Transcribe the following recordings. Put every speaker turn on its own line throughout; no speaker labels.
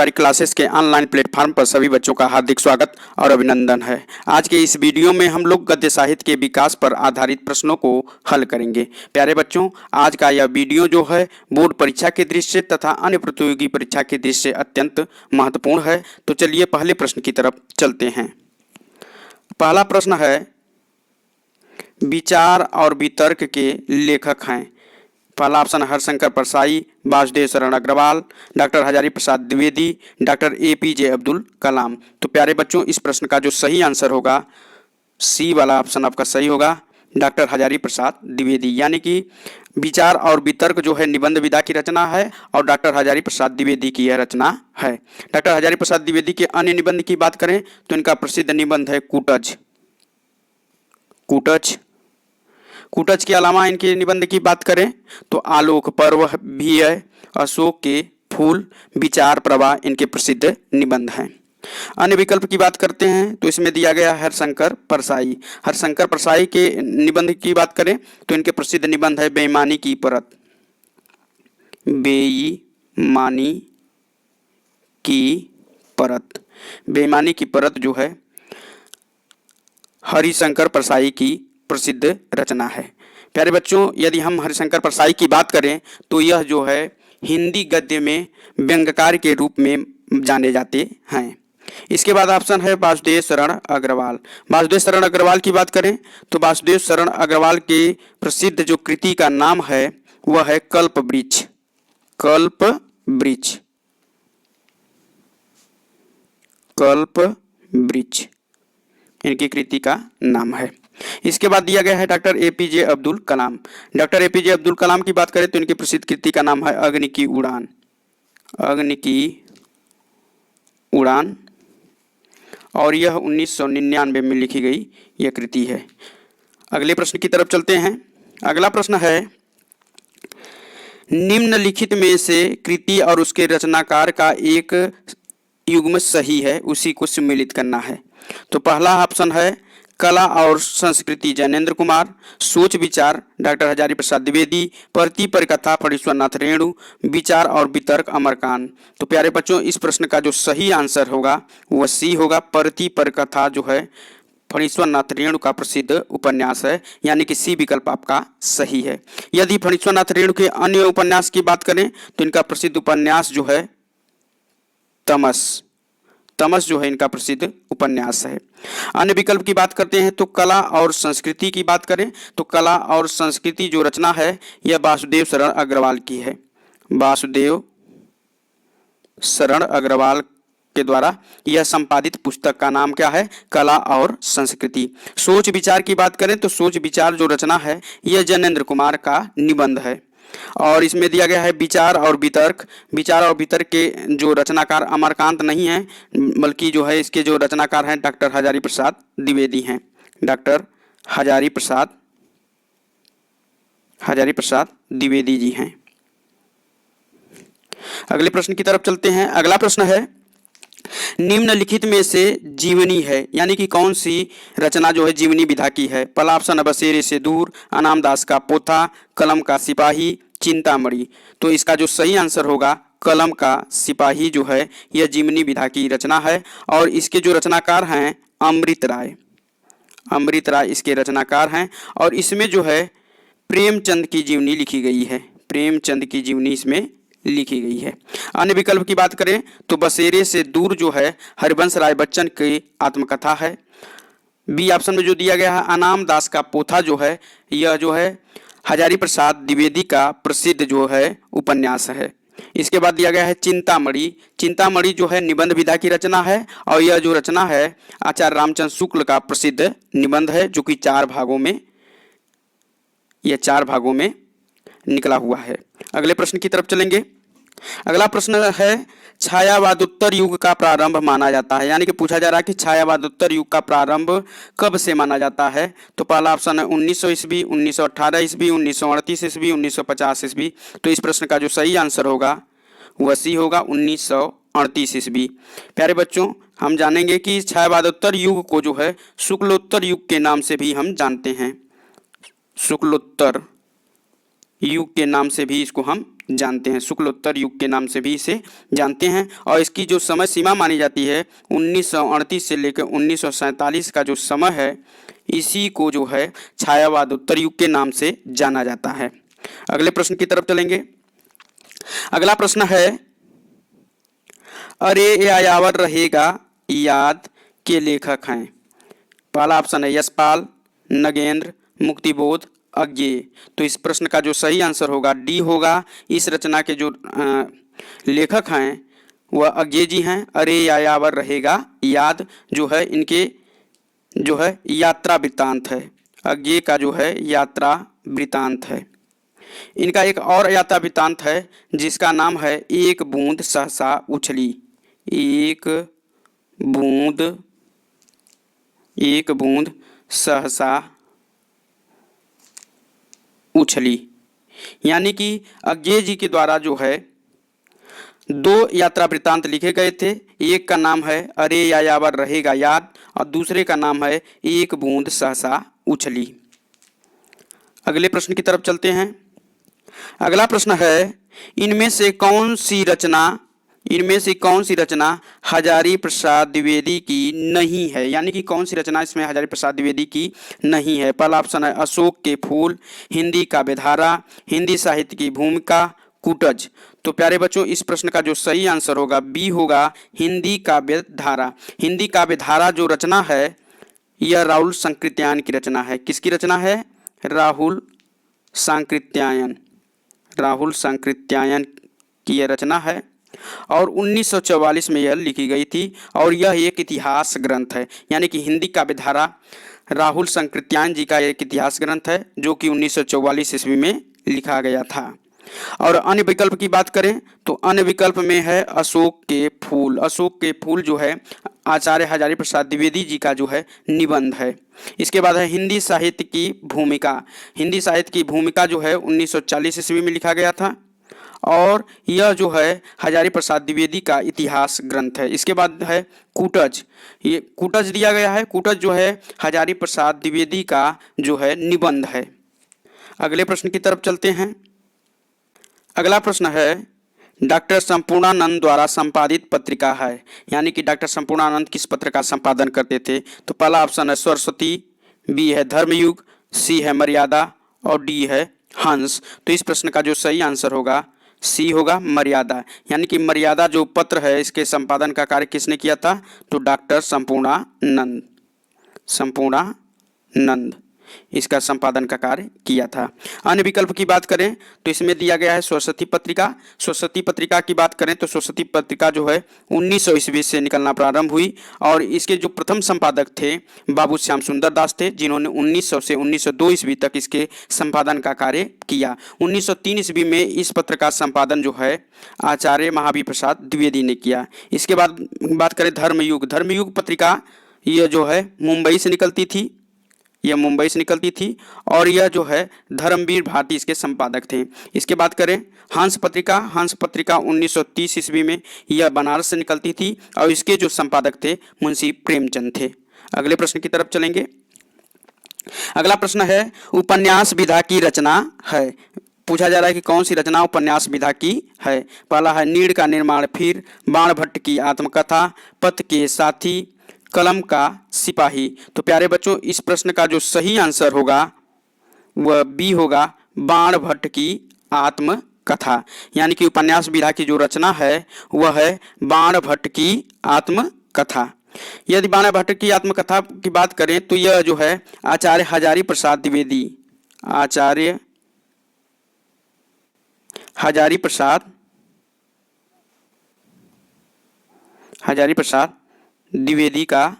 हमारी क्लासेस के online platform पर सभी बच्चों का हार्दिक स्वागत और अभिनंदन है। आज के इस वीडियो में हम लोग गद्य साहित्य के विकास पर आधारित प्रश्नों को हल करेंगे। प्यारे बच्चों, आज का यह वीडियो जो है बोर्ड परीक्षा के दृष्टि से तथा अन्य प्रतियोगी परीक्षा के दृष्टि से अत्यंत महत्वपूर्ण है। तो चलिए पहले प्रश्न की तरफ चलते हैं। पहला प्रश्न है, विचार और वितर्क के लेखक हैं। पहला ऑप्शन हरिशंकर परसाई, वासुदेव शरण Agarwal, doctor Hazari Prasad Dwivedi, doctor APJ Abdul Kalam. तो प्यारे बच्चों, इस प्रश्न का जो सही आंसर होगा सी वाला ऑप्शन आपका सही होगा, डॉक्टर हजारी प्रसाद द्विवेदी। यानी कि विचार और वितर्क जो है निबंध विधा की रचना है और डॉक्टर हजारी प्रसाद द्विवेदी की यह रचना है। डॉक्टर हजारी प्रसाद द्विवेदी के अन्य निबंध की बात करें तो इनका प्रसिद्ध निबंध है कूटज। कूटज के अलावा इनके निबंध की बात करें तो आलोक पर्व भी है, अशोक के फूल, विचार प्रवाह इनके प्रसिद्ध निबंध हैं। अन्य विकल्प की बात करते हैं तो इसमें दिया गया हरिशंकर परसाई। हरिशंकर परसाई के निबंध की बात करें तो इनके प्रसिद्ध निबंध है बेईमानी की परत। बेईमानी की परत, बेईमानी की परत जो है हरिशंकर परसाई की प्रसिद्ध रचना है। प्यारे बच्चों, यदि हम हरिशंकर परसाई की बात करें तो यह जो है हिंदी गद्य में व्यंग्यकार के रूप में जाने जाते हैं। इसके बाद ऑप्शन है वासुदेव शरण अग्रवाल। वासुदेव शरण अग्रवाल की बात करें तो वासुदेव शरण अग्रवाल के प्रसिद्ध जो कृति का नाम है वह है कल्प वृक्ष। कल्प वृक्ष, कल्प वृक्ष इनकी कृति का नाम है। इसके बाद दिया गया है doctor APJ Abdul Kalam. Doctor APJ Abdul Kalam की बात करें तो इनकी प्रसिद्ध कृति का नाम है अग्नि की उड़ान। अग्नि की उड़ान, और यह 1999 में लिखी गई यह कृति है। अगले प्रश्न की तरफ चलते हैं। अगला प्रश्न है, निम्नलिखित में से कृति और उसके रचनाकार का एक युग्म सही है, उसी को सम्मिलित करना है। तो पहला ऑप्शन है कला और संस्कृति जैनेन्द्र कुमार, सोच विचार डॉक्टर हजारी प्रसाद द्विवेदी, परति परिकथा फणीश्वरनाथ रेणु, विचार और वितर्क अमरकांत। तो प्यारे बच्चों, इस प्रश्न का जो सही आंसर होगा वह सी होगा। परति परिकथा जो है फणीश्वरनाथ रेणु का प्रसिद्ध उपन्यास है, यानी कि सी विकल्प आपका सही है। यदि फणीश्वरनाथ रेणु के अन्य उपन्यास की बात करें तो इनका प्रसिद्ध उपन्यास जो है तमस। तमस जो है इनका प्रसिद्ध उपन्यास है। अन्य विकल्प की बात करते हैं तो कला और संस्कृति की बात करें तो कला और संस्कृति जो रचना है यह वासुदेव शरण अग्रवाल की है। वासुदेव शरण अग्रवाल के द्वारा यह संपादित पुस्तक का नाम क्या है? कला और संस्कृति। सोच विचार की बात करें तो सोच विचार जो रचना है यह जैनेन्द्र कुमार का निबंध है। और इसमें दिया गया है विचार और वितर्क। विचार और वितर्क के जो रचनाकार अमरकांत नहीं है, बल्कि जो है इसके जो रचनाकार हैं डॉक्टर हजारी प्रसाद द्विवेदी हैं। डॉक्टर हजारी प्रसाद द्विवेदी जी हैं। अगले प्रश्न की तरफ चलते हैं। अगला प्रश्न है, निम्नलिखित में से जीवनी है, यानी कि कौन सी रचना जो है जीवनी विधा की है? पहला ऑप्शन है बसेरे से दूर, अनामदास का पोथा, कलम का सिपाही, चिंतामणि। तो इसका जो सही आंसर होगा कलम का सिपाही जो है यह जीवनी विधा की रचना है। और इसके जो रचनाकार हैं अमृत राय इसके रचनाकार हैं। और इसमें जो है प्रेमचंद की जीवनी लिखी गई है। प्रेमचंद की जीवनी इसमें लिखी गई है। अन्य विकल्प की बात करें तो बसेरे से दूर जो है हरिवंश राय बच्चन की आत्मकथा है। बी ऑप्शन में जो दिया गया है अनाम दास का पोथा जो है यह जो है हजारी प्रसाद द्विवेदी का प्रसिद्ध जो है उपन्यास है। इसके बाद दिया गया है चिंतामणि जो है निबंध विधा की रचना है। और यह जो रचना है आचार्य रामचंद्र शुक्ल का प्रसिद्ध निबंध है, जो कि 4 भागों में निकला हुआ है। अगले प्रश्न की तरफ चलेंगे। अगला प्रश्न है, छायावादोत्तर युग का प्रारंभ माना जाता है, यानी कि पूछा जा रहा है कि छायावादोत्तर युग का प्रारंभ कब से माना जाता है? तो पहला ऑप्शन है 1900 ईस्वी, 1918 ईस्वी, 1938 ईस्वी, 1950 ईस्वी। तो इस प्रश्न का जो सही आंसर होगा वह सी होगा 1938 ईस्वी। प्यारे बच्चों, हम जानेंगे कि छायावादोत्तर युग को जो है शुक्लोत्तर युग के नाम से भी हम जानते हैं। शुक्लोत्तर युग के नाम से भी इसको हम जानते हैं, शुक्लोत्तर युग के नाम से भी इसे जानते हैं। और इसकी जो समय सीमा मानी जाती है 1938 से लेकर 1947 का जो समय है, इसी को जो है छायावाद उत्तर युग के नाम से जाना जाता है। अगले प्रश्न की तरफ चलेंगे। अगला प्रश्न है, अरे यायावर रहेगा याद के लेखक हैं। पहला ऑप्शन है यशपाल, नगेंद्र, मुक्तिबोध, अज्ञेय। तो इस प्रश्न का जो सही आंसर होगा डी होगा। इस रचना के जो लेखक हैं वह अज्ञेय जी हैं। अरे यायावर रहेगा याद जो है इनके जो है यात्रा वृत्तांत है। अज्ञेय का जो है यात्रा वृत्तांत है। इनका एक और यात्रा वृत्तांत है जिसका नाम है एक बूंद सहसा उछली। एक बूंद सहसा उछली। यानी कि अज्ञेय जी के द्वारा जो है दो यात्रा वृत्तांत लिखे गए थे। एक का नाम है अरे यायावर रहेगा याद और दूसरे का नाम है एक बूंद सहसा उछली। अगले प्रश्न की तरफ चलते हैं। अगला प्रश्न है, इनमें से कौन सी रचना हजारी प्रसाद द्विवेदी की नहीं है। यानी कि कौन सी रचना इसमें हजारी प्रसाद द्विवेदी की नहीं है। पहला ऑप्शन है अशोक के फूल, हिंदी काव्यधारा, हिंदी साहित्य की भूमिका, कूटज। तो प्यारे बच्चों इस प्रश्न का जो सही आंसर होगा बी होगा हिंदी काव्यधारा। हिंदी काव्यधारा जो रचना है यह राहुल सांकृत्यायन की रचना है। किसकी रचना है? राहुल सांकृत्यायन की यह रचना है और 1944 में यह लिखी गई थी और यह एक इतिहास ग्रंथ है। यानी कि हिंदी काव्यधारा राहुल सांकृत्यायन जी का एक इतिहास ग्रंथ है जो कि 1944 ईस्वी में लिखा गया था। और अन्य विकल्प की बात करें तो अन्य विकल्प में है अशोक के फूल। अशोक के फूल जो है आचार्य हजारी प्रसाद द्विवेदी जी का जो है निबंध है। इसके बाद है हिंदी साहित्य की भूमिका। हिंदी साहित्य की भूमिका जो है 1940 ईस्वी में लिखा गया था और यह जो है हजारी प्रसाद द्विवेदी का इतिहास ग्रंथ है। इसके बाद है कूटज। ये कूटज दिया गया है। कूटज जो है हजारी प्रसाद द्विवेदी का जो है निबंध है। अगले प्रश्न की तरफ चलते हैं। अगला प्रश्न है, डॉक्टर संपूर्णानंद द्वारा संपादित पत्रिका है। यानी कि डॉक्टर संपूर्णानंद किस पत्र का संपादन करते थे। तो पहला ऑप्शन है सरस्वती, बी है धर्मयुग, सी है मर्यादा और डी है हंस। तो इस प्रश्न का जो सही आंसर होगा सी होगा मर्यादा। यानी कि मर्यादा जो पत्र है इसके संपादन का कार्य किसने किया था? तो डॉक्टर संपूर्णानंद इसका संपादन का कार्य किया था। अन्य विकल्प की बात करें तो इसमें दिया गया है सरस्वती पत्रिका। सरस्वती पत्रिका की बात करें तो सरस्वती पत्रिका जो है 1900 ईस्वी से निकलना प्रारंभ हुई और इसके जो प्रथम संपादक थे बाबू श्याम सुंदर दास थे जिन्होंने 1900 से 1902 ईस्वी तक इसके संपादन का कार्य किया। 1903 ईस्वी में इस पत्र का संपादन जो है आचार्य महावीर प्रसाद द्विवेदी ने किया। इसके बाद बात करें धर्मयुग पत्रिका यह जो है मुंबई से निकलती थी और यह जो है धर्मवीर भारती इसके संपादक थे। इसके बाद करें हंस पत्रिका 1930 ईस्वी में यह बनारस से निकलती थी और इसके जो संपादक थे मुंशी प्रेमचंद थे। अगले प्रश्न की तरफ चलेंगे। अगला प्रश्न है उपन्यास विधा की रचना है। पूछा जा रहा है कि कौन सी रचना उपन्यास विधा की है। पहला है नीड़ का निर्माण, फिर बाण भट्ट की आत्मकथा, पथ के साथी, कलम का सिपाही। तो प्यारे बच्चों इस प्रश्न का जो सही आंसर होगा वह बी होगा बाण भट्ट की आत्मकथा। यानी कि उपन्यास विधा की जो रचना है वह है बाण भट्ट की आत्मकथा। यदि बाण भट्ट की आत्मकथा की बात करें तो यह जो है आचार्य हजारी प्रसाद द्विवेदी का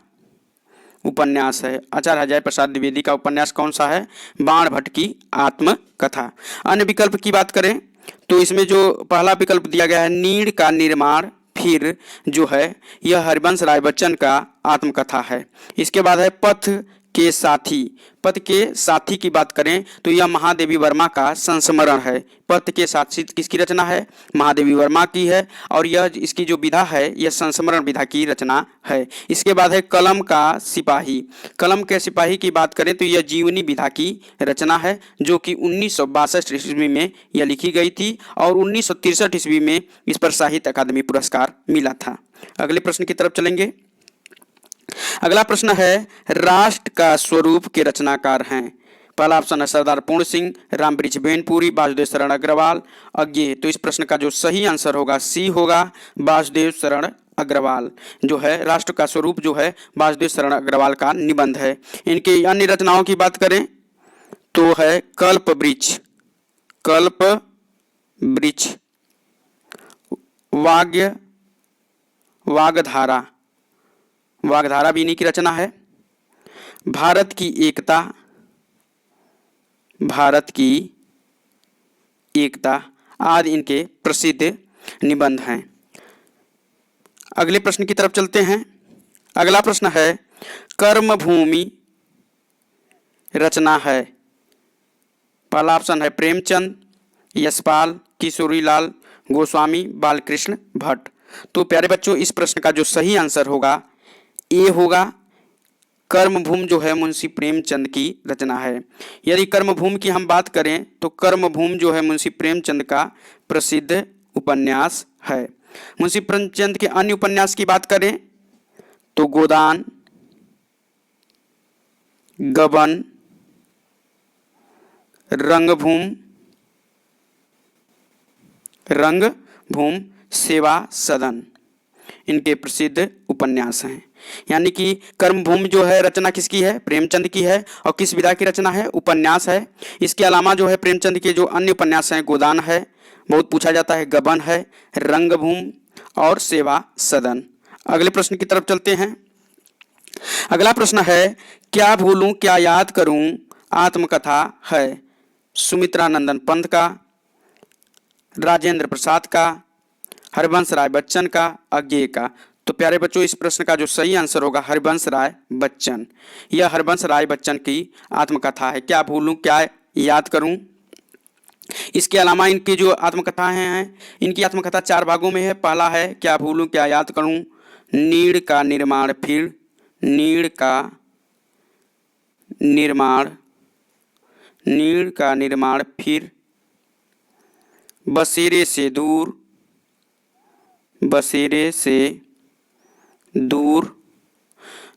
उपन्यास है। आचार्य हजारी प्रसाद द्विवेदी का उपन्यास कौन सा है? बाण भट्ट की आत्मकथा। अन्य विकल्प की बात करें तो इसमें जो पहला विकल्प दिया गया है नीड़ का निर्माण, फिर जो है यह हरिवंश राय बच्चन का आत्मकथा है। इसके बाद है पथ के साथी, पद के साथी की बात करें तो यह महादेवी वर्मा का संस्मरण है। पद के साथी किसकी रचना है? महादेवी वर्मा की है, और यह इसकी जो विधा है यह संस्मरण विधा की रचना है। इसके बाद है कलम का सिपाही। कलम के सिपाही की बात करें तो यह जीवनी विधा की रचना है, जो कि 1962 ईस्वी में यह लिखी गई थी, और 1963 ईस्वी में इस पर साहित्य अकादमी पुरस्कार मिला था। अगले प्रश्न की तरफ चलेंगे। अगला प्रश्न है, राष्ट्र का स्वरूप के रचनाकार हैं। पहला ऑप्शन है सरदार पूर्ण सिंह, रामवृक्ष बेनपुरी, वासुदेव शरण अग्रवाल, अज्ञे। तो इस प्रश्न का जो सही आंसर होगा सी होगा, वासुदेव शरण अग्रवाल जो है। राष्ट्र का स्वरूप जो है वासुदेव शरण अग्रवाल का निबंध है। इनकी अन्य रचनाओं की बात करें तो है कल्प वृक्ष, कल्प वृक्ष, वाग्य, वागधारा, वागधारा भी इन्हीं की रचना है। भारत की एकता, भारत की एकता आदि इनके प्रसिद्ध निबंध हैं। अगले प्रश्न की तरफ चलते हैं। अगला प्रश्न है, कर्मभूमि रचना है। पहला ऑप्शन है प्रेमचंद, यशपाल, किशोरीलाल गोस्वामी, बालकृष्ण भट्ट। तो प्यारे बच्चों, इस प्रश्न का जो सही आंसर होगा ए होगा। कर्मभूमि जो है मुंशी प्रेमचंद की रचना है। यदि कर्मभूमि की हम बात करें तो कर्मभूमि जो है मुंशी प्रेमचंद का प्रसिद्ध उपन्यास है। मुंशी प्रेमचंद के अन्य उपन्यास की बात करें तो गोदान, गबन, रंगभूमि, रंगभूमि, सेवा सदन इनके प्रसिद्ध उपन्यास हैं। यानी कि कर्मभूमि जो है रचना किसकी है? प्रेमचंद की है। और किस विधा की रचना है? उपन्यास है। इसके अलावा जो है प्रेमचंद के जो अन्य उपन्यास हैं, गोदान है, बहुत पूछा जाता है, गबन है, रंगभूमि और सेवा सदन। अगले प्रश्न की तरफ चलते हैं। अगला प्रश्न है, क्या भूलूं क्या याद करूं आत्मकथा है। सुमित्रा नंदन पंत का, राजेंद्र प्रसाद का, हरिवंश राय बच्चन का, अज्ञे का। तो प्यारे बच्चों, इस प्रश्न का जो सही आंसर होगा हरिवंश राय बच्चन। यह हरिवंश राय बच्चन की आत्मकथा है। क्या भूलूं क्या याद करूं। इसके अलावा इनकी जो आत्मकथाएं हैं, इनकी आत्मकथा 4 भागों में है। पहला है क्या भूलूं क्या याद करूं, नीड़ का निर्माण फिर, नीड़ का निर्माण, नीड़ का निर्माण फिर, बसेरे से दूर, बसेरे से दूर,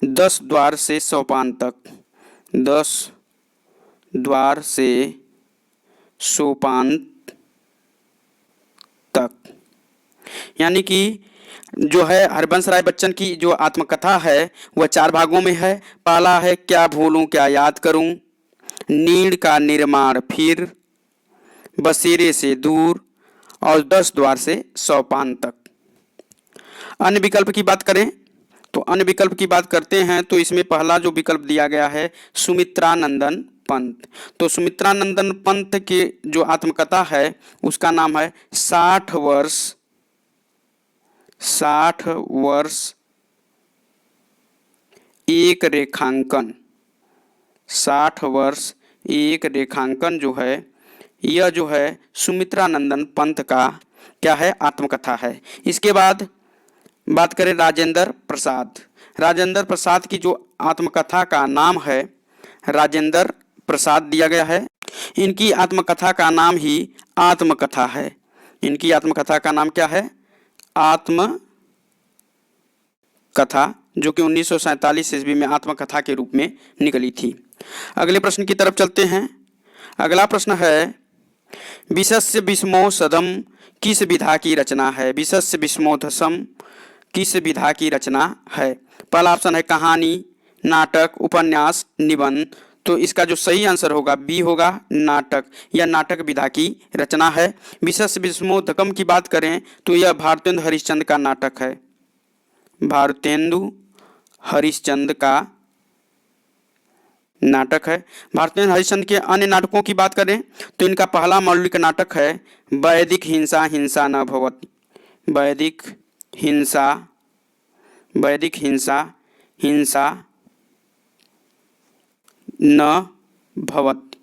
10 द्वार से सोपान तक, 10 द्वार से सोपान तक। यानी कि जो है हरिवंश राय बच्चन की जो आत्मकथा है वह 4 भागों में है। पहला है क्या भूलूं क्या याद करूं, नीड़ का निर्माण फिर, बसेरे से दूर और 10 द्वार से सोपान तक। अन्य विकल्प की बात करें तो अन्य विकल्प की बात करते हैं तो इसमें पहला जो विकल्प दिया गया है सुमित्रा नंदन पंत। तो सुमित्रा नंदन पंत की जो आत्मकथा है उसका नाम है 60 वर्ष, 60 वर्ष एक रेखांकन। 60 वर्ष एक रेखांकन जो है यह जो है सुमित्रा नंदन पंत का क्या है? आत्मकथा है। इसके बाद बात करें राजेंद्र प्रसाद। राजेंद्र प्रसाद की जो आत्मकथा का नाम है राजेंद्र प्रसाद दिया गया है। इनकी आत्मकथा का नाम ही आत्मकथा है। इनकी आत्मकथा का नाम क्या है? आत्मकथा, जो कि 1947 ईस्वी में आत्मकथा के रूप में निकली थी। अगले प्रश्न की तरफ चलते हैं। अगला प्रश्न है, विशस्य विस्मोधसम किस विधा की रचना है। विशस्य विस्मोधसम किस विधा की रचना है। पहला ऑप्शन है कहानी, नाटक, उपन्यास, निबंध। तो इसका जो सही आंसर होगा बी होगा, नाटक। यह नाटक विधा की रचना है। विशस्य विस्मोधकम की बात करें तो यह भारतेंदु हरिश्चंद्र का नाटक है। भारतेंदु हरिश्चंद्र का नाटक है। भारतेंदु हरिश्चंद्र के अन्य नाटकों की बात करें तो इनका पहला मौलिक नाटक है वैदिक हिंसा हिंसा न भवति। वैदिक हिंसा, वैदिक हिंसा हिंसा न भवति।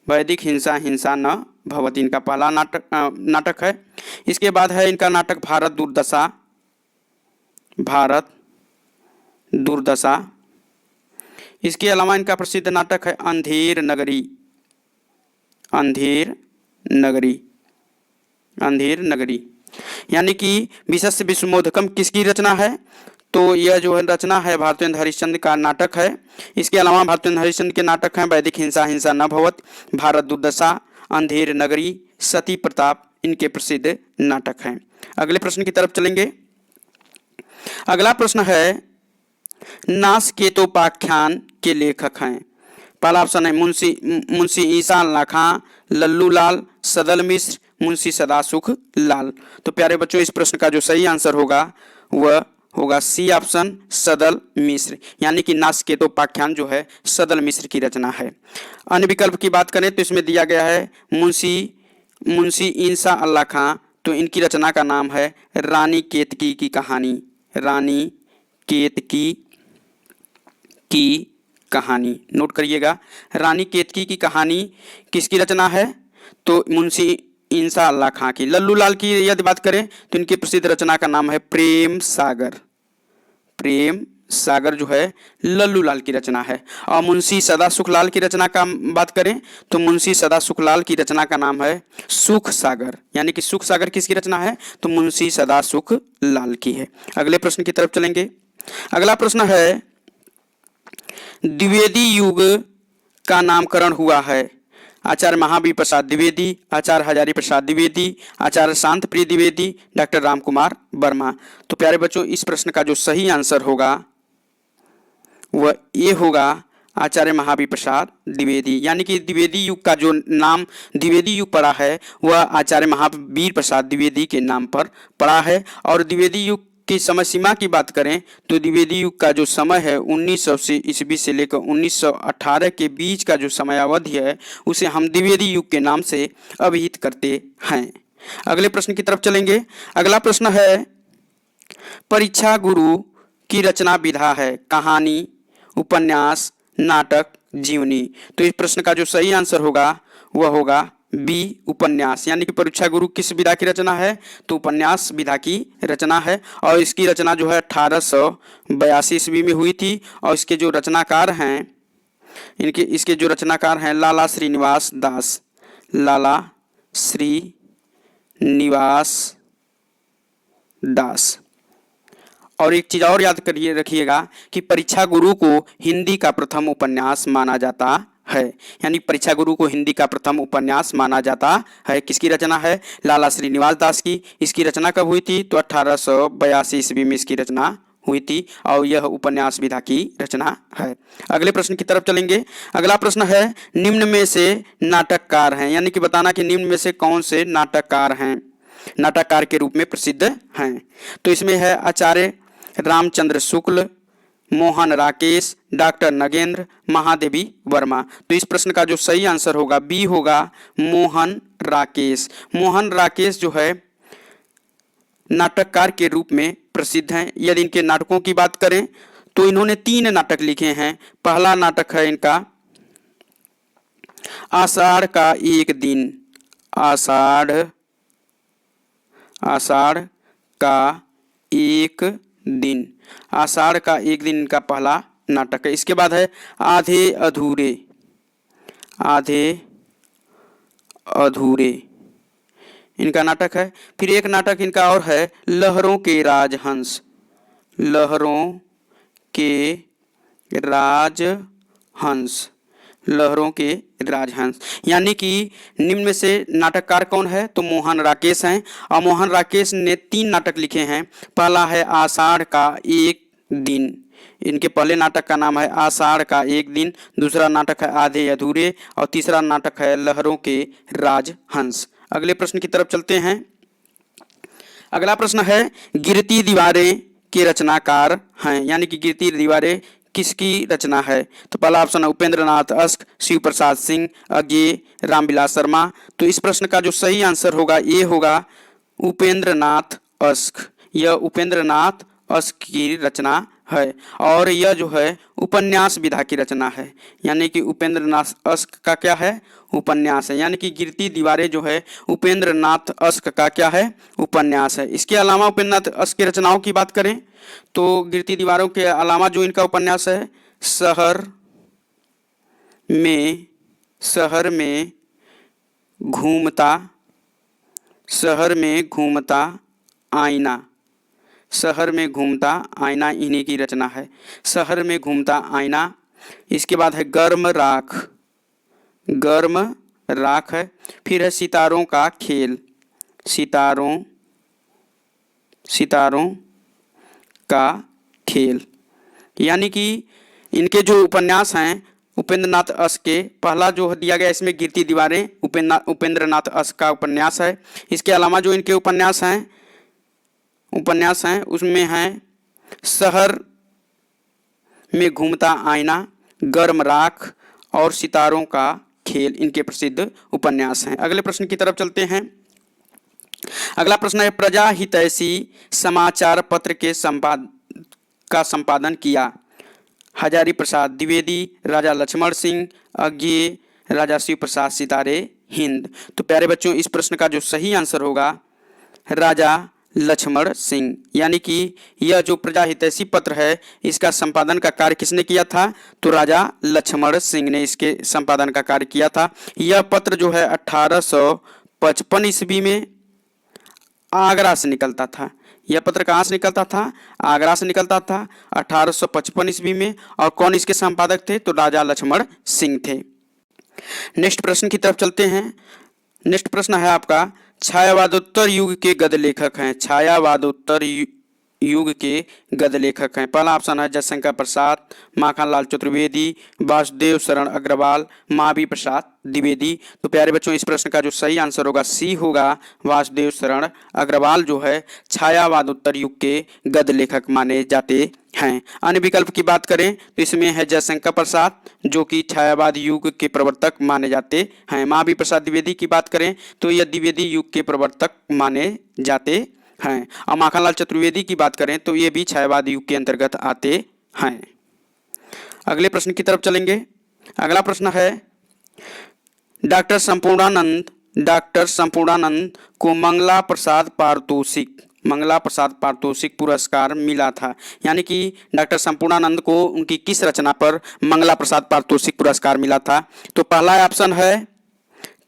वैदिक हिंसा हिंसा न भवति इनका पहला नाटक है। इसके बाद है इनका नाटक भारत दुर्दशा। भारत दुर्दशा। इसके अलावा इनका प्रसिद्ध नाटक है अंधेर नगरी। अंधेर नगरी। अंधेर नगरी यानी कि विशस्य विश्वमोधकम किसकी रचना है? तो यह जो है रचना है भारतेंद्र हरिश्चंद्र का नाटक है। इसके अलावा भारतेंद्र हरिश्चंद्र के नाटक हैं वैदिक हिंसा हिंसा न भवत, भारत दुर्दशा, अंधेर नगरी, सती प्रताप, इनके प्रसिद्ध नाटक हैं। अगले प्रश्न की तरफ चलेंगे। अगला प्रश्न है नासकेतोपाख्यान के लेखक हैं। पहला ऑप्शन है मुंशी ईसा अल्लाह खां, लल्लू लाल, सदल मिश्र, मुंशी सदासुख लाल। तो प्यारे बच्चों इस प्रश्न का जो सही आंसर होगा वह होगा सी ऑप्शन, सदल मिश्र, यानी कि नासकेतोपाख्यान जो है सदल मिश्र की रचना है। अन्य विकल्प की बात करें तो इसमें दिया गया है मुंशी ईसा अल्लाह खां, तो इनकी रचना का नाम है रानी केतकी की कहानी। रानी केतकी की कहानी, नोट करिएगा। रानी केतकी की कहानी किसकी रचना है? तो मुंशी ईसा अल्लाह खां की। लल्लू लाल की यदि बात करें तो इनकी प्रसिद्ध रचना का नाम है प्रेम सागर। प्रेम सागर जो है लल्लू लाल की रचना है। और मुंशी सदासुख लाल की रचना का बात करें तो मुंशी सदासुख लाल की रचना का नाम है सुख सागर, यानी कि सुख सागर किसकी रचना है? तो मुंशी सदासुख लाल की है। अगले प्रश्न की तरफ चलेंगे। अगला प्रश्न है द्विवेदी युग का नामकरण हुआ है। आचार्य महावीर प्रसाद द्विवेदी, आचार्य हजारी प्रसाद द्विवेदी, आचार्य शांत प्रिय द्विवेदी, डॉक्टर राम कुमार वर्मा। तो प्यारे बच्चों इस प्रश्न का जो सही आंसर होगा वह ये होगा आचार्य महावीर प्रसाद द्विवेदी, यानी कि द्विवेदी युग का जो नाम द्विवेदी युग पड़ा है वह आचार्य महावीर प्रसाद द्विवेदी के नाम पर पड़ा है। और द्विवेदी युग की समय सीमा की बात करें तो द्विवेदी युग का जो समय है 1900 ईस्वी से लेकर 1918 के बीच का जो समय अवधि है उसे हम द्विवेदी युग के नाम से अभिहित करते हैं। अगले प्रश्न की तरफ चलेंगे। अगला प्रश्न है परीक्षा गुरु की रचना विधा है कहानी, उपन्यास, नाटक, जीवनी। तो इस प्रश्न का जो सही आंसर होगा वह होगा बी उपन्यास, यानी कि परीक्षा गुरु किस विधा की रचना है? तो उपन्यास विधा की रचना है। और इसकी रचना जो है 1882 ईस्वी में हुई थी। और इसके जो रचनाकार हैं इसके जो रचनाकार हैं लाला श्रीनिवास दास। लाला श्रीनिवास दास। और एक चीज और याद करिए रखिएगा कि परीक्षा गुरु को हिंदी का प्रथम उपन्यास माना जाता है, यानी परीक्षा गुरु को हिंदी का प्रथम उपन्यास माना जाता है। किसकी रचना है? लाला श्रीनिवास दास की। इसकी रचना कब हुई थी? तो 1882 ईस्वी में इसकी रचना हुई थी और यह उपन्यास विधा की रचना है। अगले प्रश्न की तरफ चलेंगे। अगला प्रश्न है निम्न में से नाटककार हैं, यानी कि बताना कि निम्न में से कौन से नाटककार हैं, नाटककार के रूप में प्रसिद्ध हैं। तो इसमें है आचार्य रामचंद्र शुक्ल, मोहन राकेश, डॉक्टर नगेंद्र, महादेवी वर्मा। तो इस प्रश्न का जो सही आंसर होगा बी होगा मोहन राकेश। मोहन राकेश जो है नाटककार के रूप में प्रसिद्ध हैं। यदि इनके नाटकों की बात करें तो इन्होंने 3 नाटक लिखे हैं। पहला नाटक है इनका आषाढ़ का एक दिन। आषाढ़ का एक दिन। आषाढ़ का एक दिन इनका पहला नाटक है। इसके बाद है आधे अधूरे इनका नाटक है। फिर एक नाटक इनका और है लहरों के राजहंस। लहरों के राजहंस। लहरों के राजहंस, यानी कि निम्न में से नाटककार कौन है? तो मोहन राकेश हैं। और मोहन राकेश ने 3 नाटक लिखे हैं। पहला है आषाढ़ का एक दिन। इनके पहले नाटक का नाम है आषाढ़ का एक दिन, दूसरा नाटक है आधे अधूरे और तीसरा नाटक है लहरों के राजहंस। अगले प्रश्न की तरफ चलते हैं। अगला प्रश्न है गिरती दीवारें के रचनाकार हैं, यानी कि गिरती दीवारें किसकी रचना है? तो पहला ऑप्शन है उपेंद्र नाथ अश्क, शिव प्रसाद सिंह, अज्ञे, रामविलास शर्मा। तो इस प्रश्न का जो सही आंसर होगा ये होगा उपेंद्र नाथ अश्क। यह उपेंद्र नाथ अश्क की रचना है और यह जो है उपन्यास विधा की रचना है, यानी कि उपेंद्र नाथ अश्क का क्या है, उपन्यास है। यानी कि गिरती दीवारें जो है उपेंद्र नाथ अश्क का क्या है, उपन्यास है। इसके अलावा उपेंद्र नाथ अश्क की रचनाओं की बात करें तो गिरती दीवारों के अलावा जो इनका उपन्यास है, शहर में घूमता आईना, शहर में घूमता आईना इन्हीं की रचना है, शहर में घूमता आईना। इसके बाद है गर्म राख है। फिर है सितारों का खेल, सितारों का खेल। यानी कि इनके जो उपन्यास हैं उपेंद्र नाथ अश्क के, पहला जो दिया गया इसमें गिरती दीवारें उपेंद्र नाथ अश्क का उपन्यास है। इसके अलावा जो इनके उपन्यास हैं उसमें हैं शहर में घूमता आईना, गर्म राख और सितारों का खेल, इनके प्रसिद्ध उपन्यास हैं। अगले प्रश्न की तरफ चलते हैं। अगला प्रश्न है प्रजा हितैषी समाचार पत्र के संपादन किया हजारी प्रसाद द्विवेदी, राजा लक्ष्मण सिंह अज्ञेय, राजा शिव प्रसाद सितारे हिंद। तो प्यारे बच्चों इस प्रश्न का जो सही आंसर होगा राजा लक्ष्मण सिंह। यानी कि यह जो प्रजा हितैषी पत्र है इसका संपादन का कार्य किसने किया था, तो राजा लक्ष्मण सिंह ने इसके संपादन का कार्य किया था। यह पत्र जो है 1855 ईस्वी में आगरा से निकलता था। यह पत्र कहाँ से निकलता था, आगरा से निकलता था 1855 ईस्वी में। और कौन इसके संपादक थे, तो राजा लक्ष्मण सिंह थे। नेक्स्ट प्रश्न की तरफ चलते हैं। नेक्स्ट प्रश्न है आपका छायावादोत्तर युग के गद्य लेखक हैं, छायावादोत्तर युग के गद्य लेखक हैं। पहला ऑप्शन है जयशंकर प्रसाद, माखनलाल चतुर्वेदी, वासुदेव शरण अग्रवाल, महावीर प्रसाद द्विवेदी। तो प्यारे बच्चों इस प्रश्न का जो सही आंसर होगा सी होगा, वासुदेव शरण अग्रवाल जो है छायावादोत्तर युग के गद्य लेखक माने जाते हैं। अन्य विकल्प की बात करें तो इसमें है जयशंकर प्रसाद जो कि छायावाद युग के प्रवर्तक माने जाते हैं। महावीर प्रसाद द्विवेदी की बात करें तो यह द्विवेदी युग के प्रवर्तक माने जाते हैं। और माखनलाल चतुर्वेदी की बात करें तो ये भी छायावाद युग के अंतर्गत आते हैं। अगले प्रश्न की तरफ चलेंगे। अगला प्रश्न है डॉक्टर संपूर्णानंद को मंगला प्रसाद पारितोषिक पुरस्कार मिला था। यानी कि डॉक्टर संपूर्णानंद को उनकी किस रचना पर मंगला प्रसाद पारितोषिक पुरस्कार मिला था, तो पहला ऑप्शन है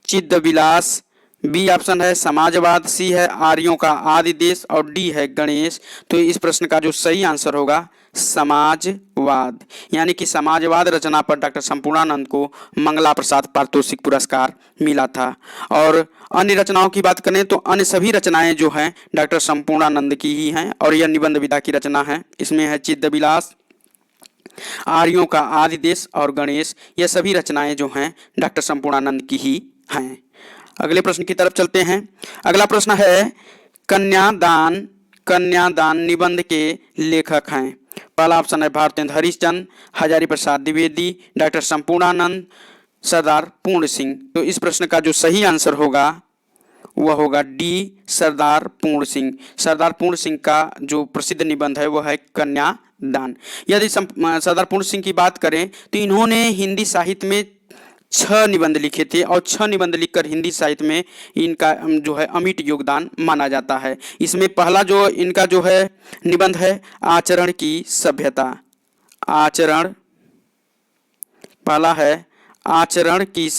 चिद्विलास, बी ऑप्शन है समाजवाद, सी है आर्यों का आदि देश और डी है गणेश। तो इस प्रश्न का जो सही आंसर होगा समाजवाद। यानी कि समाजवाद रचना पर डॉक्टर संपूर्णानंद को मंगला प्रसाद पारितोषिक पुरस्कार मिला था। और अन्य रचनाओं की बात करें तो अन्य सभी रचनाएं जो हैं डॉक्टर संपूर्णानंद की ही हैं और यह निबंध विधा की रचना है। इसमें है चिद्विलास, आर्यों का आदि देश और गणेश, ये सभी रचनाएं जो हैं डॉक्टर संपूर्णानंद की ही हैं। अगले प्रश्न की तरफ चलते हैं। अगला प्रश्न है कन्यादान निबंध के लेखक हैं। पहला ऑप्शन है भारतेंद्र हरिश्चंद्र, हजारी प्रसाद द्विवेदी, डॉक्टर संपूर्णानंद, सरदार पूर्ण सिंह। तो इस प्रश्न का जो सही आंसर होगा वह होगा डी सरदार पूर्ण सिंह। सरदार पूर्ण सिंह का जो प्रसिद्ध निबंध है वह है कन्यादान। यदि सरदार पूर्ण सिंह की बात करें तो इन्होंने हिंदी साहित्य में 6 निबंध लिखे थे और 6 निबंध लिखकर हिंदी साहित्य में इनका जो है अमिट योगदान माना जाता है। इसमें पहला जो इनका जो है निबंध है आचरण की सभ्यता। पहला है आचरण की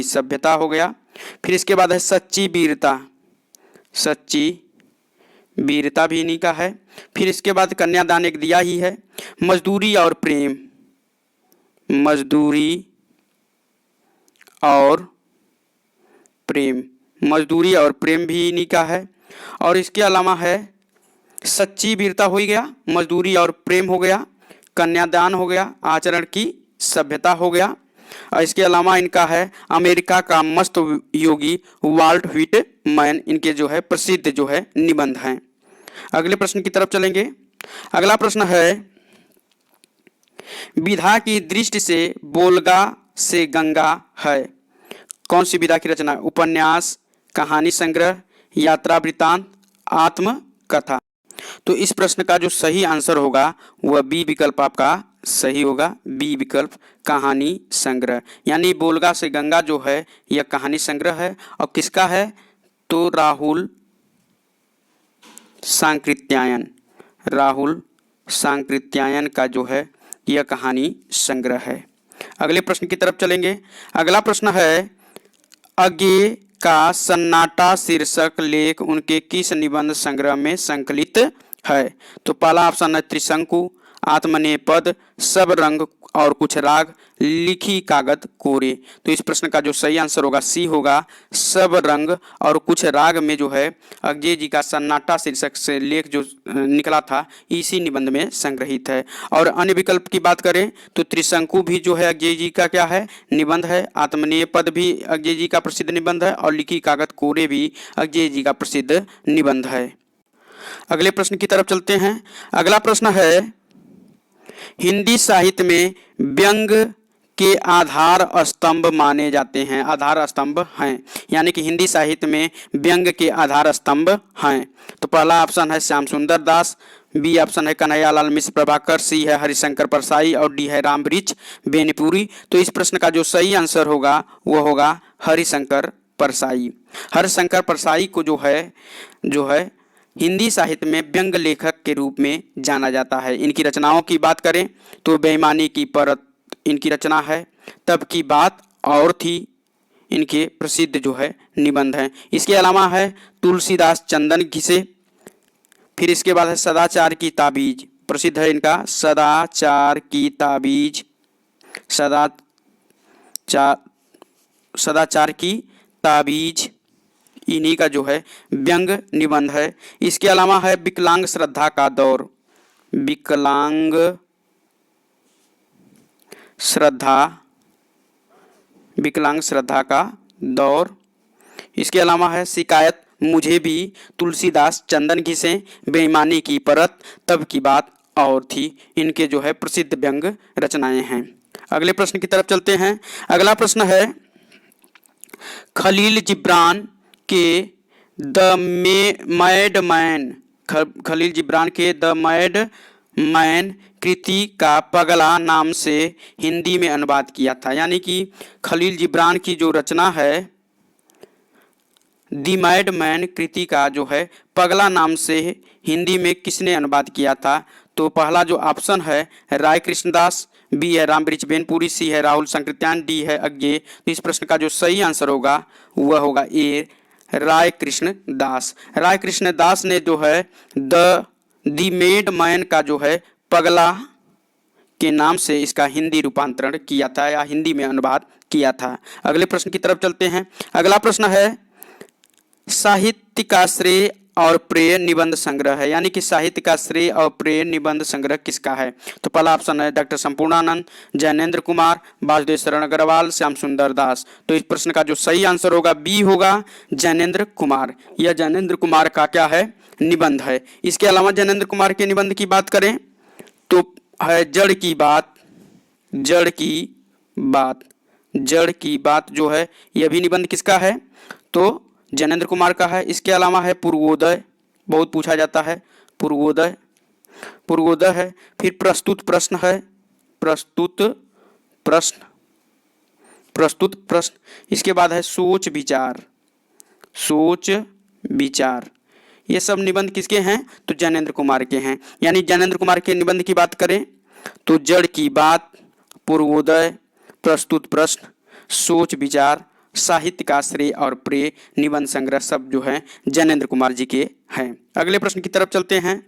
सभ्यता हो गया। फिर इसके बाद है सच्ची वीरता भी इन्हीं का है। फिर इसके बाद कन्यादान एक दिया ही है। मजदूरी और प्रेम भी इन्हीं का है। और इसके अलावा है सच्ची वीरता हो गया, मजदूरी और प्रेम हो गया, कन्यादान हो गया, आचरण की सभ्यता हो गया। और इसके अलावा इनका है अमेरिका का मस्त योगी वाल्ट व्हिटमैन, इनके जो है प्रसिद्ध जो है निबंध हैं। अगले प्रश्न की तरफ चलेंगे। अगला प्रश्न है विधा की दृष्टि से बोलगा से गंगा है कौन सी विधा की रचना, उपन्यास, कहानी संग्रह यात्रा वृत्तांत, आत्मकथा। तो इस प्रश्न का जो सही आंसर होगा वह बी विकल्प आपका सही होगा, बी विकल्प कहानी संग्रह। यानी बोलगा से गंगा जो है यह कहानी संग्रह है और किसका है, तो राहुल सांकृत्यायन, राहुल सांकृत्यायन का जो है यह कहानी संग्रह है। अगले प्रश्न की तरफ चलेंगे। अगला प्रश्न है, अज्ञेय का सन्नाटा शीर्षक लेख उनके किस निबंध संग्रह में संकलित है? तो पहला ऑप्शन है त्रिशंकु, आत्मनेपद, सब रंग और कुछ राग, लिखी कागज कोरे। तो इस प्रश्न का जो सही आंसर होगा सी होगा, सब रंग और कुछ राग में जो है अज्ञेय जी का सन्नाटा शीर्षक से लेख जो निकला था इसी निबंध में संग्रहित है। और अन्य विकल्प की बात करें तो त्रिशंकु भी जो है अज्ञेय जी का क्या है, निबंध है, आत्मनेय पद भी अज्ञेय जी का प्रसिद्ध निबंध है और लिखी कागज कोरे भी अज्ञेय जी का प्रसिद्ध निबंध है। अगले प्रश्न की तरफ चलते हैं। अगला प्रश्न है, हिंदी साहित्य में व्यंग के आधार स्तंभ माने जाते हैं, आधार स्तंभ हैं, यानी कि हिंदी साहित्य में व्यंग के आधार स्तंभ हैं। तो पहला ऑप्शन है श्याम सुंदर दास, बी ऑप्शन है कन्हैयालाल मिश्र प्रभाकर, सी है हरिशंकर परसाई और डी है रामवृक्ष बेनीपुरी। तो इस प्रश्न का जो सही आंसर होगा वह होगा हरिशंकर परसाई। हरिशंकर परसाई को जो है हिंदी साहित्य में व्यंग लेखक के रूप में जाना जाता है। इनकी रचनाओं की बात करें तो बेईमानी की परत इनकी रचना है, तब की बात और थी इनके प्रसिद्ध जो है निबंध हैं। इसके अलावा है तुलसीदास चंदन घिसे, फिर इसके बाद है सदाचार की ताबीज, प्रसिद्ध है इनका सदाचार की ताबीज, सदाचार की ताबीज इन्हीं का जो है व्यंग निबंध है। इसके अलावा है विकलांग श्रद्धा का दौर, विकलांग श्रद्धा का दौर। इसके अलावा है शिकायत मुझे भी, तुलसीदास चंदन घिसे, बेईमानी की परत, तब की बात और थी, इनके जो है प्रसिद्ध व्यंग रचनाएं हैं। अगले प्रश्न की तरफ चलते हैं। अगला प्रश्न है, खलील जिब्रान के the mad man, Khalil Gibran के द मैड मैन कृति का पगला नाम से हिंदी में अनुवाद किया था। यानी कि खलील जिब्रान की जो रचना है द मैड मैन कृति का जो है पगला नाम से हिंदी में किसने अनुवाद किया था? तो पहला जो ऑप्शन है राय कृष्णदास, बी है रामवृक्ष बेनपुरी, सी है राहुल सांकृत्यायन, डी है अज्ञेय। तो इस प्रश्न का जो सही आंसर होगा वह होगा ए राय कृष्ण दास। राय कृष्ण दास ने जो है द मेड मैन का जो है पगला के नाम से इसका हिंदी रूपांतरण किया था या हिंदी में अनुवाद किया था। अगले प्रश्न की तरफ चलते हैं। अगला प्रश्न है, साहित्य का श्रेय और प्रेय निबंध संग्रह है, यानी कि साहित्य का श्रेय और प्रेय निबंध संग्रह किसका है? तो पहला ऑप्शन है डॉक्टर संपूर्णानंद, जैनेन्द्र कुमार, वासुदेव शरण अग्रवाल, श्याम सुंदर दास। तो इस प्रश्न का जो सही आंसर होगा बी होगा जैनेन्द्र कुमार। यह जैनेन्द्र कुमार का क्या है? निबंध है। इसके अलावा जैनेन्द्र कुमार के निबंध की बात करें तो है जड़ की बात, जड़ की बात जो है यह भी निबंध किसका है? तो जैनेन्द्र कुमार का है। इसके अलावा है पूर्वोदय, बहुत पूछा जाता है, पूर्वोदय है। फिर प्रस्तुत प्रश्न है, प्रस्तुत प्रश्न। इसके बाद है सोच विचार। ये सब निबंध किसके हैं? तो जैनेन्द्र कुमार के हैं। यानी जैनेन्द्र कुमार के निबंध की बात करें तो जड़ की बात, पूर्वोदय, प्रस्तुत प्रश्न, सोच विचार, साहित्य का श्रेय और प्रेय निबंध संग्रह सब जो है जैनेन्द्र कुमार जी के हैं। अगले प्रश्न की तरफ चलते हैं।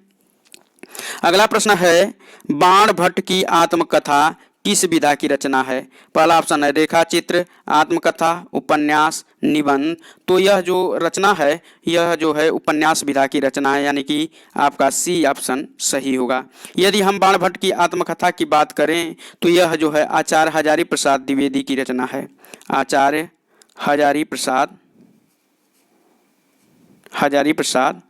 अगला प्रश्न है, बाण भट्ट की आत्मकथा किस विधा की रचना है? पहला ऑप्शन है रेखा चित्र, आत्मकथा, उपन्यास, निबंध। तो यह जो रचना है यह जो है उपन्यास विधा की रचना है, यानी कि आपका सी ऑप्शन सही होगा। यदि हम बाण भट्ट की आत्मकथा की बात करें तो यह जो है आचार्य हजारी प्रसाद द्विवेदी की रचना है, आचार्य हजारी प्रसाद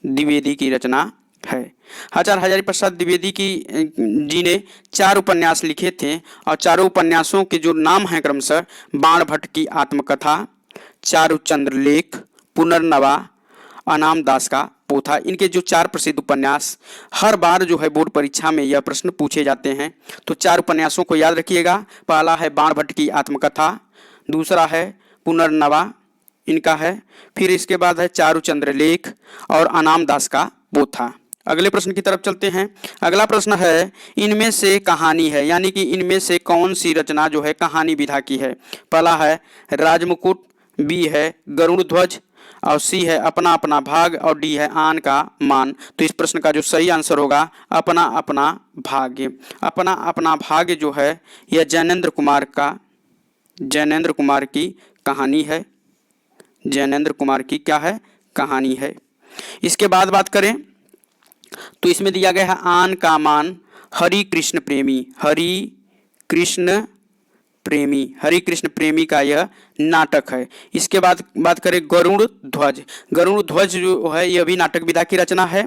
द्विवेदी की रचना है। आचार्य हजारी प्रसाद द्विवेदी जी ने 4 उपन्यास लिखे थे और चारों उपन्यासों के जो नाम हैं क्रमशः बाण भट्ट की आत्मकथा, चारुचंद्र लेख, पुनर्नवा, अनाम दास का पोथा। इनके जो 4 प्रसिद्ध उपन्यास हर बार जो है बोर्ड परीक्षा में यह प्रश्न पूछे जाते हैं। तो 4 उपन्यासों को याद रखिएगा। पहला है बाण भट्ट की आत्मकथा, दूसरा है पुनर्नवा इनका है, फिर इसके बाद है चारुचंद्र लेख और अनाम दास का पोथा। अगले प्रश्न की तरफ चलते हैं। अगला प्रश्न है इनमें से कहानी है, यानी कि इनमें से कौन सी रचना जो है कहानी विधा की है। पहला है राजमुकुट, बी है गरुड़ ध्वज और सी है अपना अपना भाग और डी है आन का मान। तो इस प्रश्न का जो सही आंसर होगा अपना अपना भाग्य। अपना अपना भाग्य जो है यह जैनेन्द्र कुमार की कहानी है। जैनेन्द्र कुमार की क्या है, कहानी है। इसके बाद बात करें तो इसमें दिया गया है आन का मान हरि कृष्ण प्रेमी का यह नाटक है। इसके बाद बात करें गरुड़ ध्वज जो है यह भी नाटक विधा की रचना है।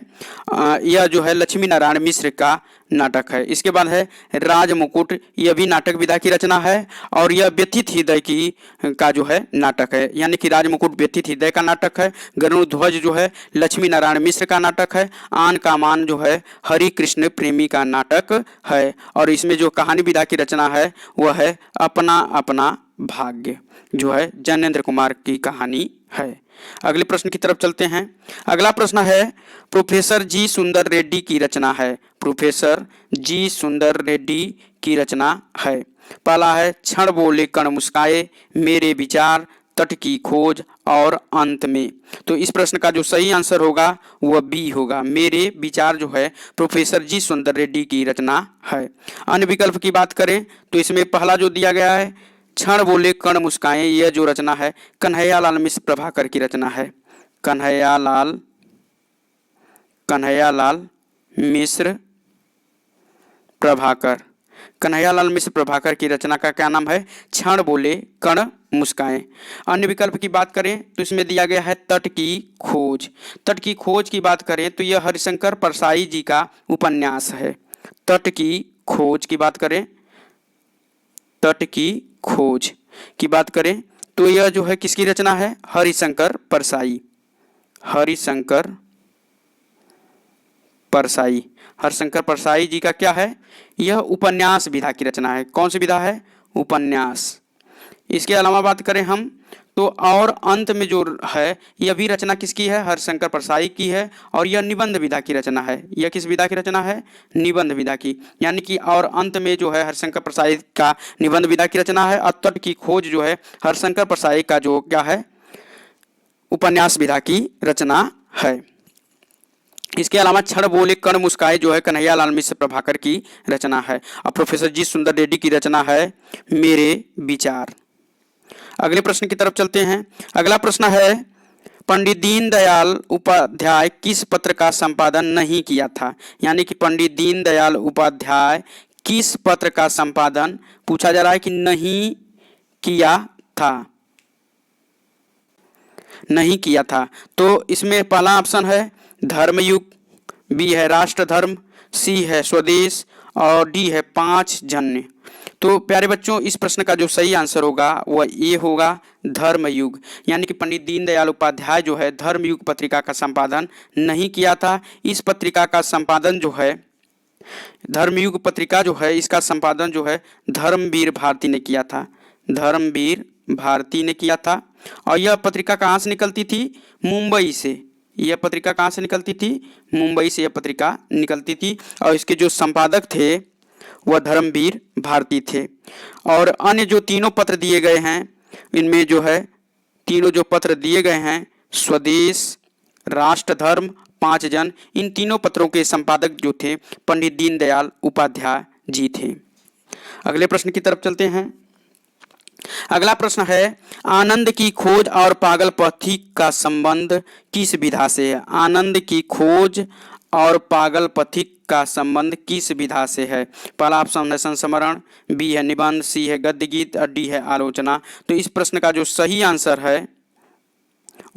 यह जो है लक्ष्मी नारायण मिश्र का नाटक है। इसके बाद है राजमुकुट, यह भी नाटक विधा की रचना है और यह व्यथित हृदय का जो है नाटक है, यानी कि राजमुकुट व्यथित हृदय का नाटक है। गरुड़ ध्वज जो है लक्ष्मी नारायण मिश्र का नाटक है। आन का मान जो है हरि कृष्ण प्रेमी का नाटक है और इसमें जो कहानी विधा की रचना है वह है अपना अपना भाग्य, जो है जैनेन्द्र कुमार की कहानी है। अगले प्रश्न की तरफ चलते हैं। अगला प्रश्न है प्रोफेसर जी सुंदर रेड्डी की रचना है। प्रोफेसर जी सुंदर रेड्डी की रचना है। पहला है क्षण बोले कण मुस्काए, मेरे विचार, तट की खोज और अंत में। तो इस प्रश्न का जो सही आंसर होगा वह बी होगा, मेरे विचार जो है प्रोफेसर जी सुंदर रेड्डी की रचना है। अन्य विकल्प की बात करें तो इसमें पहला जो दिया गया है क्षण बोले कण मुस्काए, यह जो रचना है कन्हैयालाल मिश्र प्रभाकर की रचना है। कन्हैयालाल मिश्र प्रभाकर की रचना का क्या नाम है, क्षण बोले कण मुस्काएं। अन्य विकल्प की बात करें तो इसमें दिया गया है तट की खोज की बात करें तो यह हरिशंकर परसाई जी का उपन्यास है। तट की खोज की बात करें तो यह जो है किसकी रचना है, हरिशंकर परसाई जी का क्या है, यह उपन्यास विधा की रचना है। कौन सी विधा है, उपन्यास। इसके अलावा बात करें हम तो और अंत में जो है यह भी रचना किसकी है, हरिशंकर परसाई की है और यह निबंध विधा की रचना है। यह किस विधा की रचना है, निबंध विधा की, यानी कि और अंत में जो है हरिशंकर परसाई का निबंध विधा की रचना है और तट की खोज जो है हरिशंकर परसाई का जो क्या है उपन्यास विधा की रचना है। इसके अलावा क्षण बोले कण मुस्काए जो है कन्हैयालाल मिश्र प्रभाकर की रचना है और प्रोफेसर जी सुंदर रेड्डी की रचना है मेरे विचार। अगले प्रश्न की तरफ चलते हैं। अगला प्रश्न है पंडित दीनदयाल उपाध्याय किस पत्र का संपादन नहीं किया था, यानी कि पंडित दीनदयाल उपाध्याय किस पत्र का संपादन पूछा जा रहा है कि नहीं किया था। तो इसमें पहला ऑप्शन है धर्मयुग, बी है राष्ट्र धर्म, सी है स्वदेश और डी है पांच जन्य। तो प्यारे बच्चों इस प्रश्न का जो सही आंसर होगा वह ये होगा धर्मयुग, यानी कि पंडित दीनदयाल उपाध्याय जो है धर्मयुग पत्रिका का संपादन नहीं किया था। इस पत्रिका का संपादन जो है धर्मयुग पत्रिका जो है इसका संपादन जो है धर्मवीर भारती ने किया था और यह पत्रिका कहाँ से निकलती थी, मुंबई से। यह पत्रिका कहाँ से निकलती थी, मुंबई से यह पत्रिका निकलती थी और इसके जो संपादक थे वह धर्मवीर भारती थे। और अन्य जो तीनों पत्र दिए गए हैं इनमें जो है तीनों जो पत्र दिए गए हैं स्वदेश, राष्ट्र धर्म, पांच जन, इन तीनों पत्रों के संपादक जो थे पंडित दीनदयाल उपाध्याय जी थे। अगले प्रश्न की तरफ चलते हैं। अगला प्रश्न है आनंद की खोज और पागल पथिक का संबंध किस विधा से है। आनंद की खोज और पागल पथिक का संबंध किस विधा से है। पहला ऑप्शन है संस्मरण, बी है निबंध, सी है गद्य गीत और डी है आलोचना। तो इस प्रश्न का जो सही आंसर है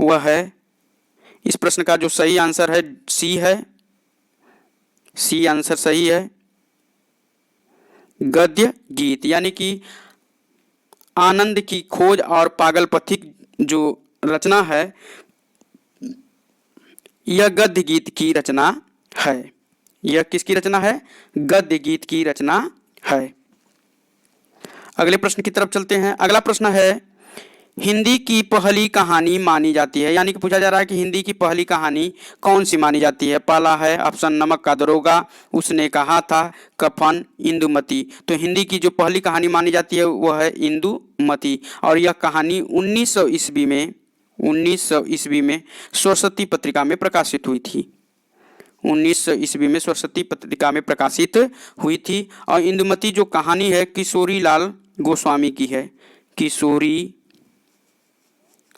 वह है, इस प्रश्न का जो सही आंसर है सी है, सी आंसर सही है, गद्य गीत। यानी कि आनंद की खोज और पागल पथिक जो रचना है यह गद्य गीत की रचना है। यह किसकी रचना है? गद्य गीत की रचना है। अगले प्रश्न की तरफ चलते हैं। अगला प्रश्न है, हिंदी की पहली कहानी मानी जाती है, यानी कि पूछा जा रहा है कि हिंदी की पहली कहानी कौन सी मानी जाती है। पहला है ऑप्शन नमक का दरोगा, उसने कहा था, कफन, इंदुमती। तो हिंदी की जो पहली कहानी मानी जाती है वह है इंदुमती, और यह कहानी 1900 ईस्वी में सरस्वती पत्रिका में प्रकाशित हुई थी। 1900 ईस्वी में सरस्वती पत्रिका में प्रकाशित हुई थी। और इंदुमती जो कहानी है किशोरी लाल गोस्वामी की है। किशोरी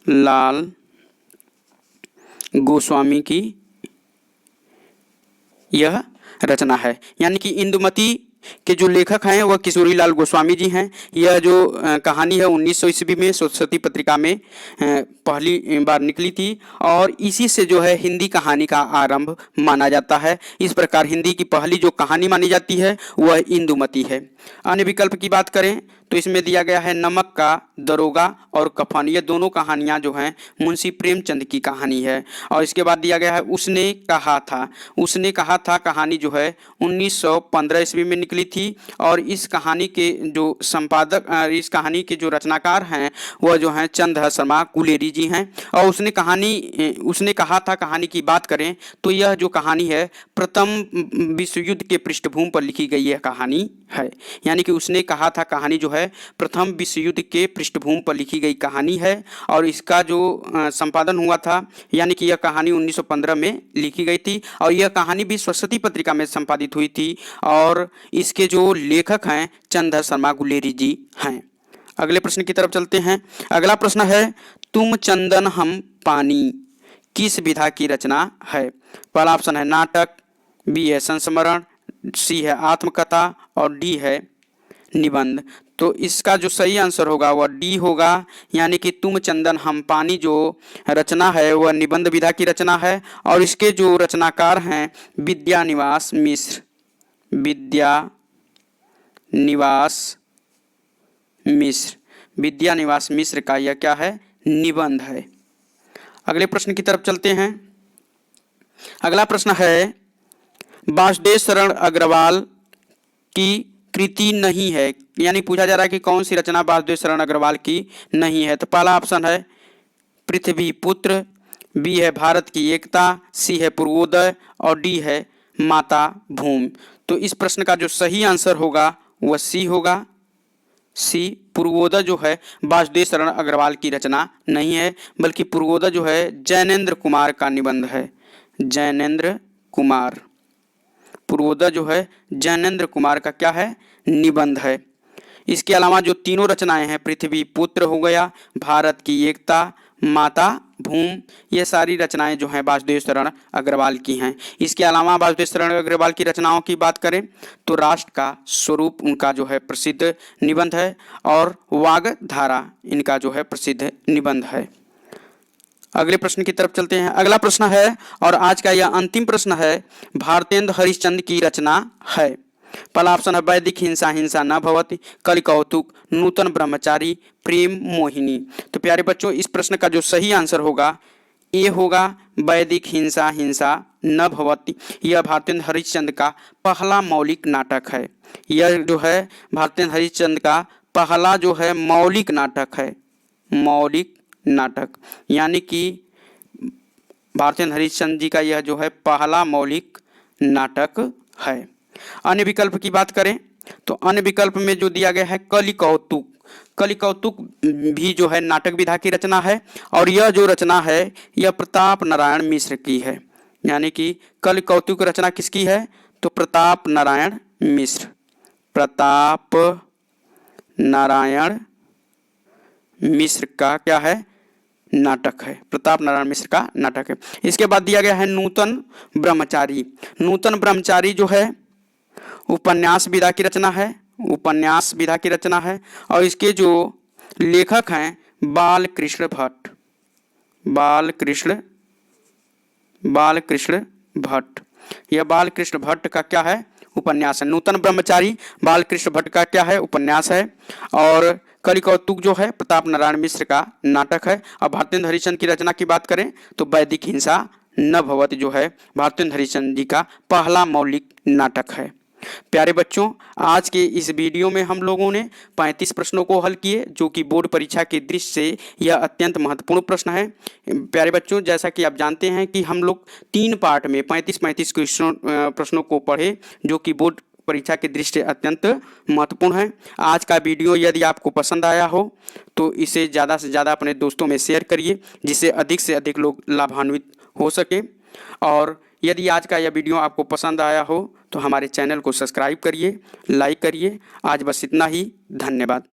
लाल गोस्वामी की यह रचना है, यानी कि इंदुमती के जो लेखक हैं वह किशोरी लाल गोस्वामी जी हैं। यह जो कहानी है 1900 ईस्वी में सरस्वती पत्रिका में पहली बार निकली थी, और इसी से जो है हिंदी कहानी का आरंभ माना जाता है। इस प्रकार हिंदी की पहली जो कहानी मानी जाती है वह इंदुमती है। अन्य विकल्प की बात करें तो इसमें दिया गया है नमक का दरोगा और कफन। ये दोनों कहानियां जो हैं मुंशी प्रेमचंद की कहानी है। और इसके बाद दिया गया है उसने कहा था। उसने कहा था कहानी जो है 1915 ईस्वी में निकली थी, और इस कहानी के जो संपादक, इस कहानी के जो रचनाकार हैं वह जो हैं चंद्र शर्मा कुलेरी जी हैं। और उसने कहा था कहानी की बात करें तो यह जो कहानी है प्रथम विश्व युद्ध के पृष्ठभूमि पर लिखी गई यह कहानी है, यानी कि उसने कहा था कहानी जो है प्रथम विश्व युद्ध के पृष्ठभूमि पर लिखी गई कहानी है। और इसका जो संपादन हुआ था, यानी कि यह कहानी 1915 में लिखी गई थी, और यह कहानी भी सरस्वती पत्रिका में संपादित हुई थी, और इसके जो लेखक हैं चंद्र शर्मा गुलेरी जी हैं। अगले प्रश्न की तरफ चलते हैं। अगला प्रश्न है, तुम चंदन हम पानी किस विधा की रचना है। पहला ऑप्शन है नाटक, बी है संस्मरण, सी है आत्मकथा, और डी है निबंध। तो इसका जो सही आंसर होगा वह डी होगा, यानी कि तुम चंदन हम पानी जो रचना है वह निबंध विधा की रचना है। और इसके जो रचनाकार हैं विद्यानिवास मिश्र। विद्यानिवास मिश्र का यह क्या है? निबंध है। अगले प्रश्न की तरफ चलते हैं। अगला प्रश्न है, वासुदेव शरण अग्रवाल की कृति नहीं है, यानी पूछा जा रहा है कि कौन सी रचना वासुदेव शरण अग्रवाल की नहीं है। तो पहला ऑप्शन है पृथ्वी पुत्र, बी है भारत की एकता, सी है पूर्वोदय, और डी है माता भूमि। तो इस प्रश्न का जो सही आंसर होगा वह सी होगा। सी, पूर्वोदय जो है वासुदेव शरण अग्रवाल की रचना नहीं है, बल्कि पूर्वोदय जो है जैनेन्द्र कुमार का निबंध है। जैनेन्द्र कुमार, पूर्वोदय जो है जैनेन्द्र कुमार का क्या है? निबंध है। इसके अलावा जो तीनों रचनाएं हैं, पृथ्वी पुत्र हो गया, भारत की एकता, माता भूमि, ये सारी रचनाएं जो हैं वासुदेव शरण अग्रवाल की हैं। इसके अलावा वासुदेव शरण अग्रवाल की रचनाओं की बात करें तो राष्ट्र का स्वरूप उनका जो है प्रसिद्ध निबंध है, और वागधारा इनका जो है प्रसिद्ध निबंध है। अगले प्रश्न की तरफ चलते हैं। अगला प्रश्न है, और आज का यह अंतिम प्रश्न है, भारतेंद्र हरिश्चंद्र की रचना है। पहला ऑप्शन है वैदिक हिंसा हिंसा न भवति, कलि कौतुक, नूतन ब्रह्मचारी, प्रेम मोहिनी। तो प्यारे बच्चों, इस प्रश्न का जो सही आंसर होगा ए होगा वैदिक हिंसा हिंसा न भवति। यह भारतेंद्र हरिश्चंद्र का पहला मौलिक नाटक है। यह जो है भारतेंद्र हरिश्चंद्र का पहला जो है मौलिक नाटक है। मौलिक नाटक, यानी कि भारतेंद्र हरिश्चंद्र जी का यह जो है पहला मौलिक नाटक है। अन्य विकल्प की बात करें तो अन्य विकल्प में जो दिया गया है कलि कौतुक, कलि कौतुक भी जो है नाटक विधा की रचना है, और यह जो रचना है यह प्रताप नारायण मिश्र की है। यानी कि कलि कौतुक रचना किसकी है? तो प्रताप नारायण मिश्र, प्रताप नारायण मिश्र का क्या है? नाटक है। प्रताप नारायण मिश्र का नाटक है। इसके बाद दिया गया है नूतन ब्रह्मचारी। नूतन ब्रह्मचारी जो है उपन्यास विधा की रचना है, उपन्यास विधा की रचना है, और इसके जो लेखक हैं बालकृष्ण भट्ट, बालकृष्ण भट्ट। यह बालकृष्ण भट्ट का क्या है? उपन्यास है। नूतन ब्रह्मचारी बालकृष्ण भट्ट का क्या है? उपन्यास है। और कलि कौतुक जो है प्रताप नारायण मिश्र का नाटक है। और भारतेंद्र हरिश्चंद्र की रचना की बात करें तो वैदिक हिंसा न जो है भारतेंद्र हरिश्चंद्र जी का पहला मौलिक नाटक है। प्यारे बच्चों, आज के इस वीडियो में हम लोगों ने 35 प्रश्नों को हल किए, जो कि बोर्ड परीक्षा की दृष्टि से यह अत्यंत महत्वपूर्ण प्रश्न है। प्यारे बच्चों, जैसा कि आप जानते हैं कि हम लोग 3 पार्ट में 35 प्रश्नों को पढ़े, जो कि बोर्ड परीक्षा की दृष्टि से अत्यंत महत्वपूर्ण है। आज का वीडियो यदि आपको पसंद आया हो तो इसे ज़्यादा से ज़्यादा अपने दोस्तों में शेयर करिए, जिससे अधिक से अधिक लोग लाभान्वित हो सके। और यदि आज का यह वीडियो आपको पसंद आया हो तो हमारे चैनल को सब्सक्राइब करिए, लाइक करिए। आज बस इतना ही। धन्यवाद।